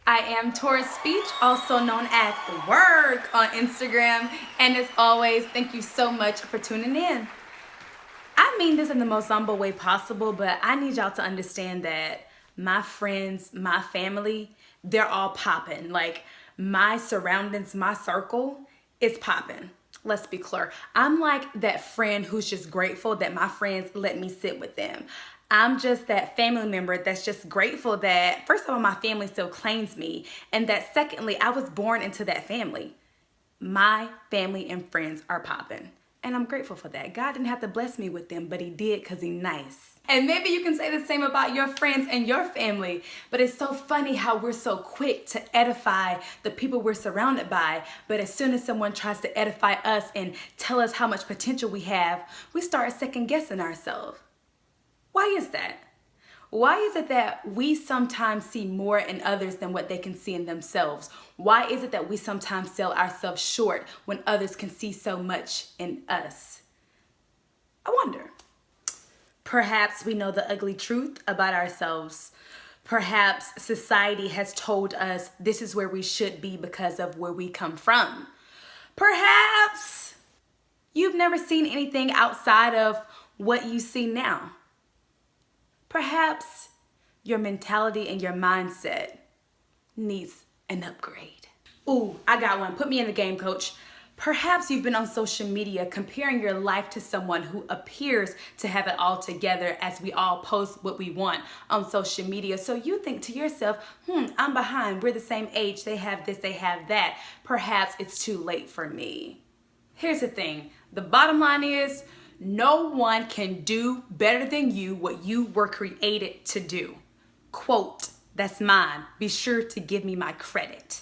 I am Taurus Speech, also known as Work on Instagram. And as always, thank you so much for tuning in. I mean this in the most humble way possible, but I need y'all to understand that my friends, my family, they're all popping. Like my surroundings, my circle is popping. Let's be clear. I'm like that friend who's just grateful that my friends let me sit with them. I'm just that family member that's just grateful that, first of all, my family still claims me, and that secondly, I was born into that family. My family and friends are popping, and I'm grateful for that. God didn't have to bless me with them, but he did because he's nice. And maybe you can say the same about your friends and your family, but it's so funny how we're so quick to edify the people we're surrounded by, but as soon as someone tries to edify us and tell us how much potential we have, we start second guessing ourselves. Why is that? Why is it that we sometimes see more in others than what they can see in themselves? Why is it that we sometimes sell ourselves short when others can see so much in us? I wonder. Perhaps we know the ugly truth about ourselves. Perhaps society has told us this is where we should be because of where we come from. Perhaps you've never seen anything outside of what you see now. Perhaps your mentality and your mindset needs an upgrade. Ooh, I got one. Put me in the game, coach. Perhaps you've been on social media comparing your life to someone who appears to have it all together, as we all post what we want on social media. So you think to yourself, I'm behind. We're the same age. They have this, they have that. Perhaps it's too late for me. Here's the thing. The bottom line is, no one can do better than you what you were created to do. Quote, that's mine. Be sure to give me my credit.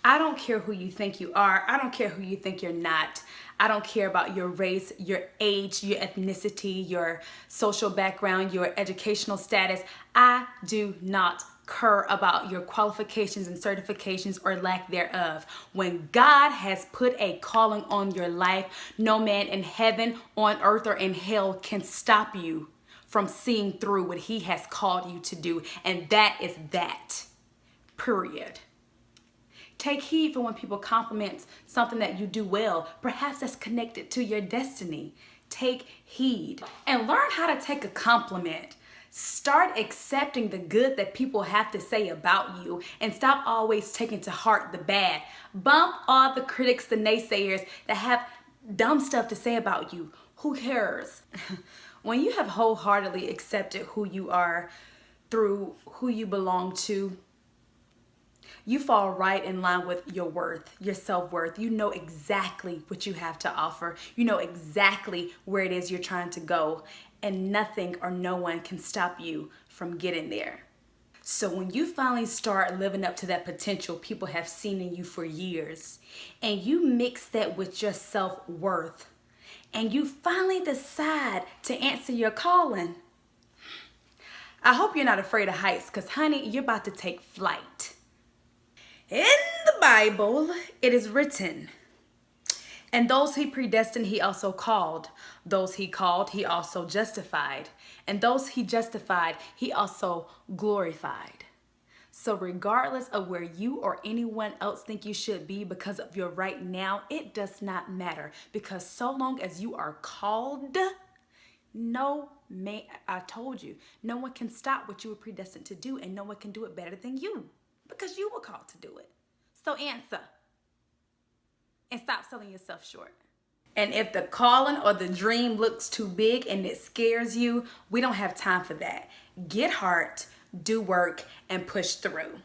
I don't care who you think you are. I don't care who you think you're not. I don't care about your race, your age, your ethnicity, your social background, your educational status. I do not care about your qualifications and certifications or lack thereof. When God has put a calling on your life, no man in heaven, on earth, or in hell can stop you from seeing through what he has called you to do. And that is that. Period. Take heed for when people compliment something that you do well. Perhaps that's connected to your destiny. Take heed and learn how to take a compliment. Start accepting the good that people have to say about you and stop always taking to heart the bad. Bump all the critics, the naysayers that have dumb stuff to say about you. Who cares? When you have wholeheartedly accepted who you are through who you belong to, you fall right in line with your worth, your self-worth. You know exactly what you have to offer. You know exactly where it is you're trying to go, and nothing or no one can stop you from getting there. So when you finally start living up to that potential people have seen in you for years, and you mix that with your self-worth, and you finally decide to answer your calling, I hope you're not afraid of heights, because honey, you're about to take flight. In the Bible, it is written, and those he predestined, he also called. Those he called, he also justified. And those he justified, he also glorified. So regardless of where you or anyone else think you should be because of your right now, it does not matter. Because so long as you are called, I told you, no one can stop what you were predestined to do, and no one can do it better than you. Because you were called to do it. So answer. And stop selling yourself short. And if the calling or the dream looks too big and it scares you, we don't have time for that. Get heart, do work, and push through.